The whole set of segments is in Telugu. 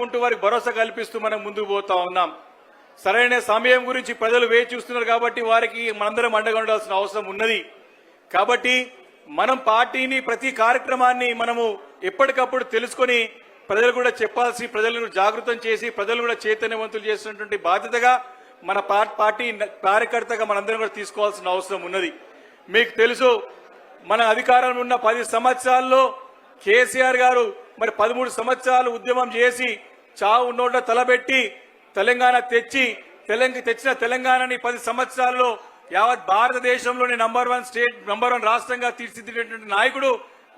ఉంటూ వారికి భరోసా కల్పిస్తూ మనం ముందుకు పోతా ఉన్నాం. సరైన సమయం గురించి ప్రజలు వేచి చూస్తున్నారు కాబట్టి వారికి మనందరం అండగా ఉండాల్సిన అవసరం ఉన్నది. కాబట్టి మనం పార్టీని ప్రతి కార్యక్రమాన్ని మనము ఎప్పటికప్పుడు తెలుసుకొని ప్రజలు కూడా చెప్పాల్సి, ప్రజలను జాగృతం చేసి ప్రజలు కూడా చైతన్యవంతులు చేసినటువంటి బాధ్యతగా మన పార్టీ కార్యకర్తగా మనందరం కూడా తీసుకోవాల్సిన అవసరం ఉన్నది. మీకు తెలుసు, మన అధికారంలో ఉన్న 10 సంవత్సరాల్లో కేసీఆర్ గారు మరి 13 సంవత్సరాలు ఉద్యమం చేసి చావు నోట్ల తలబెట్టి తెలంగాణ తెచ్చిన తెలంగాణని 10 సంవత్సరాల్లో యావత్ భారతదేశంలోని నంబర్ 1 రాష్ట్రంగా తీర్చిదిద్దేటువంటి నాయకుడు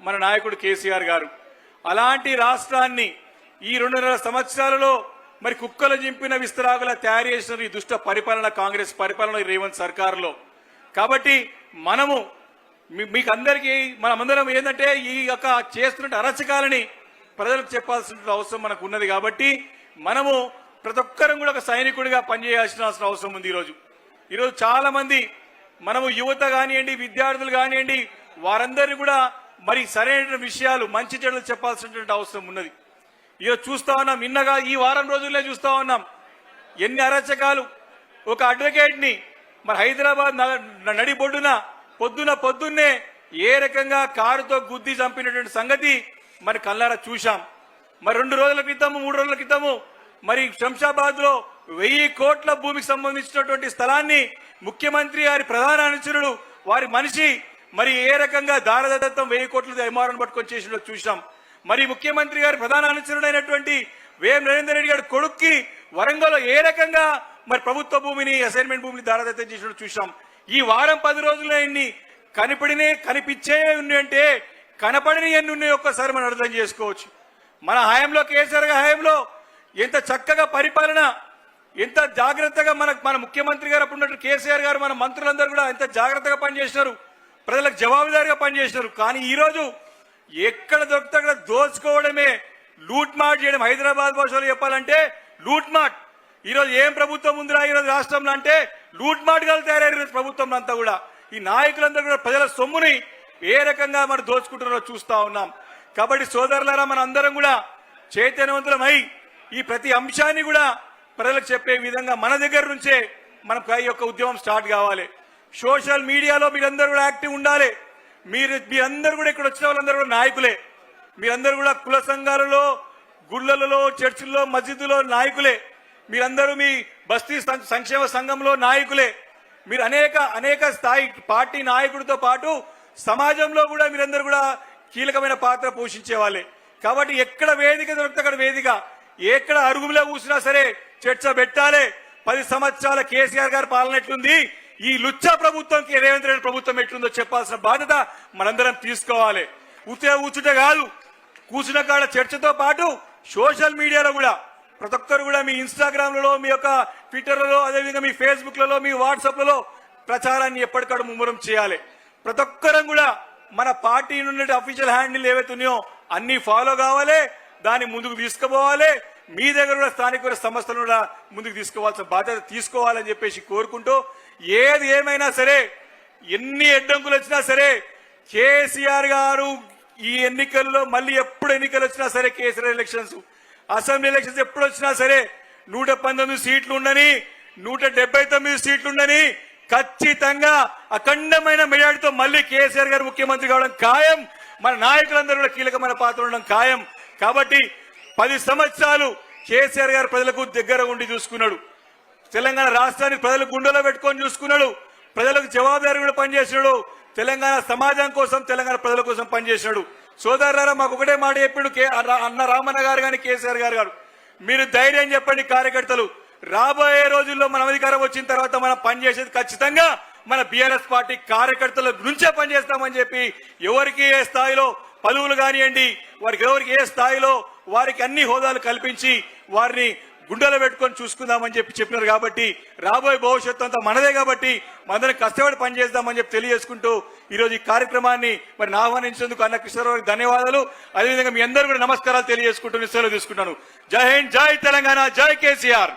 మన నాయకుడు కేసీఆర్ గారు. అలాంటి రాష్ట్రాన్ని ఈ 2.5 సంవత్సరాలలో మరి కుక్కలు జింపిన విస్తరాకుల తయారు చేసిన ఈ దుష్ట పరిపాలన కాంగ్రెస్ పరిపాలన రేవంత్ సర్కారులో. కాబట్టి మనము మీకు అందరికీ మనమందరం ఏంటంటే ఈ యొక్క చేస్తున్న అరచకాలని ప్రజలకు చెప్పాల్సిన అవసరం మనకు ఉన్నది. కాబట్టి మనము ప్రతి ఒక్కరం కూడా ఒక సైనికుడిగా పనిచేయాల్సిన అవసరం ఉంది. ఈరోజు చాలా మంది మనము యువత కానివ్వండి, విద్యార్థులు కానివ్వండి, వారందరినీ కూడా మరి సరైన విషయాలు మంచి చెడులు చెప్పాల్సినటువంటి అవసరం ఉన్నది. ఈరోజు చూస్తా ఉన్నాం, నిన్నగా ఈ వారం రోజుల్లో చూస్తా ఉన్నాం ఎన్ని అరచకాలు. ఒక అడ్వకేట్ ని మరి హైదరాబాద్ నడిబొడ్డున పొద్దున్నే ఏ రకంగా కారుతో గుద్ది చంపినటువంటి సంగతి మరి కళ్ళారా చూశాం. మరి 2 రోజుల క్రితము 3 రోజుల క్రితము మరి శంషాబాద్ లో 1000 కోట్ల భూమికి సంబంధించినటువంటి స్థలాన్ని ముఖ్యమంత్రి గారి ప్రధాన అనుచరుడు వారి మనిషి మరి ఏ రకంగా దారదత్తం 1000 కోట్ల ఎంఆర్ఓని పట్టుకొని చేసినో చూశాం. మరి ముఖ్యమంత్రి గారి ప్రధాన అనుచరుడైనటువంటి వేం నరేందర్ రెడ్డి గారి కొడుక్కి వరంగల్లో ఏ రకంగా మరి ప్రభుత్వ భూమిని అసైన్మెంట్ భూమిని దారదత్తం చేసినట్టు చూశాం. ఈ వారం 10 రోజుల్లో ఎన్ని కనిపించే ఉన్నాయంటే కనపడిని ఎన్ని ఉన్నాయో ఒక్కసారి మనం అర్థం చేసుకోవచ్చు. మన హయాంలో కేసీఆర్ హయాంలో ఎంత చక్కగా పరిపాలన, ఎంత జాగ్రత్తగా మన ముఖ్యమంత్రి గారు అప్పుడు కేసీఆర్ గారు, మన మంత్రులందరూ కూడా ఎంత జాగ్రత్తగా పనిచేసినారు, ప్రజలకు జవాబుదారీగా పనిచేసినారు. కానీ ఈ రోజు ఎక్కడ దొరికితే అక్కడ దోచుకోవడమే, లూట్ మాట్ చేయడం. హైదరాబాద్ భాషలో చెప్పాలంటే లూట్ మాట్. ఈరోజు ఏం ప్రభుత్వం ఉందిరా ఈరోజు రాష్ట్రంలో అంటే లూట్ మాట్ గా తయారయ్యారు ప్రభుత్వంలో అంతా కూడా. ఈ నాయకులందరూ కూడా ప్రజల సొమ్ముని ఏ రకంగా మనం దోచుకుంటున్నారో చూస్తా ఉన్నాం. కాబట్టి సోదరులారా, మన అందరం కూడా చైతన్యవంతులమై ఈ ప్రతి అంశాన్ని కూడా ప్రజలకు చెప్పే విధంగా మన దగ్గర నుంచే మన ఈ యొక్క ఉద్యమం స్టార్ట్ కావాలి. సోషల్ మీడియాలో మీరందరూ కూడా యాక్టివ్ ఉండాలి. మీరందరూ కూడా ఇక్కడ వచ్చిన వాళ్ళందరూ కూడా నాయకులే. మీరందరూ కూడా కుల సంఘాలలో, గుళ్ళలలో, చర్చిల్లో, మస్జిద్దులో నాయకులే. మీరందరూ మీ బస్తీ సంక్షేమ సంఘంలో నాయకులే. మీరు అనేక స్థాయి పార్టీ నాయకుడితో పాటు సమాజంలో కూడా మీరందరూ కూడా కీలకమైన పాత్ర పోషించే వాళ్ళే. కాబట్టి ఎక్కడ వేదిక దొరికితే అక్కడ వేదిక, ఎక్కడ అరుగులో కూర్చున్నా సరే చర్చ పెట్టాలి. 10 సంవత్సరాల కేసీఆర్ గారి పాలన ఎట్లుంది, ఈ లుచ్చా ప్రభుత్వంకి రేవంత్ రెడ్డి ప్రభుత్వం ఎట్లుందో చెప్పాల్సిన బాధ్యత మనందరం తీసుకోవాలి. కూర్చుంటే కాదు, కూర్చున్న కాడ చర్చతో పాటు సోషల్ మీడియాలో కూడా ప్రతి ఒక్కరు కూడా మీ ఇన్స్టాగ్రామ్లలో, మీ యొక్క ట్విట్టర్లలో, అదేవిధంగా మీ ఫేస్బుక్లలో, మీ వాట్సాప్లలో ప్రచారాన్ని ఎప్పటికప్పుడు ముమ్మరం చేయాలి. ప్రతి ఒక్కరం కూడా మన పార్టీ నుండి అఫీషియల్ హ్యాండిల్ ఏవైతే ఉన్నాయో అన్ని ఫాలో కావాలి, దాన్ని ముందుకు తీసుకుపోవాలి. మీ దగ్గర కూడా స్థానిక సంస్థలను కూడా ముందుకు తీసుకోవాల్సిన బాధ్యత తీసుకోవాలని చెప్పేసి కోరుకుంటూ, ఏది ఏమైనా సరే, ఎన్ని అడ్డంకులు వచ్చినా సరే, కేసీఆర్ గారు ఈ ఎన్నికల్లో మళ్ళీ ఎప్పుడు ఎన్నికలు వచ్చినా సరే, కేసీఆర్ ఎలక్షన్స్, అసెంబ్లీ ఎలక్షన్స్ ఎప్పుడు వచ్చినా సరే 119 సీట్లు ఉండని, 179 సీట్లు ఉండని, ఖచ్చితంగా అఖండమైన మెజార్టీతో మళ్ళీ కేసీఆర్ గారు ముఖ్యమంత్రి కావడం ఖాయం. మన నాయకులందరూ కూడా కీలకమైన పాత్ర ఉండడం ఖాయం. కాబట్టి 10 సంవత్సరాలు కేసీఆర్ గారు ప్రజలకు దగ్గర ఉండి చూసుకున్నాడు. తెలంగాణ రాష్ట్రాన్ని ప్రజలు గుండెలో పెట్టుకొని చూసుకున్నాడు. ప్రజలకు జవాబుదారీ కూడా పనిచేసినాడు. తెలంగాణ సమాజం కోసం, తెలంగాణ ప్రజల కోసం పనిచేసినాడు. సోదరులారా, మాకు ఒకటే మాట చెప్పిండు అన్న రామన్న గారు కానీ కేసీఆర్ గారు, మీరు ధైర్యం చెప్పండి కార్యకర్తలు, రాబోయే రోజుల్లో మన అధికారం వచ్చిన తర్వాత మనం పనిచేసేది ఖచ్చితంగా మన బీఆర్ఎస్ పార్టీ కార్యకర్తల నుంచే పనిచేస్తామని చెప్పి, ఎవరికి ఏ స్థాయిలో పదవులు కానివ్వండి, ఎవరికి ఏ స్థాయిలో వారికి అన్ని హోదాలు కల్పించి వారిని గుండెలో పెట్టుకొని చూసుకుందామని చెప్పినారు. కాబట్టి రాబోయే భవిష్యత్తు అంతా మనదే. కాబట్టి మనందరం కష్టపడి పనిచేద్దామని చెప్పి తెలియజేసుకుంటూ ఈరోజు ఈ కార్యక్రమాన్ని మరి ఆహ్వానించేందుకు అన్న కృష్ణారావు ధన్యవాదాలు. అదేవిధంగా మీ అందరూ కూడా నమస్కారాలు తెలియజేసుకుంటూ సెలవు తీసుకుంటాను. జై హింద్, జై తెలంగాణ, జై కేసీఆర్.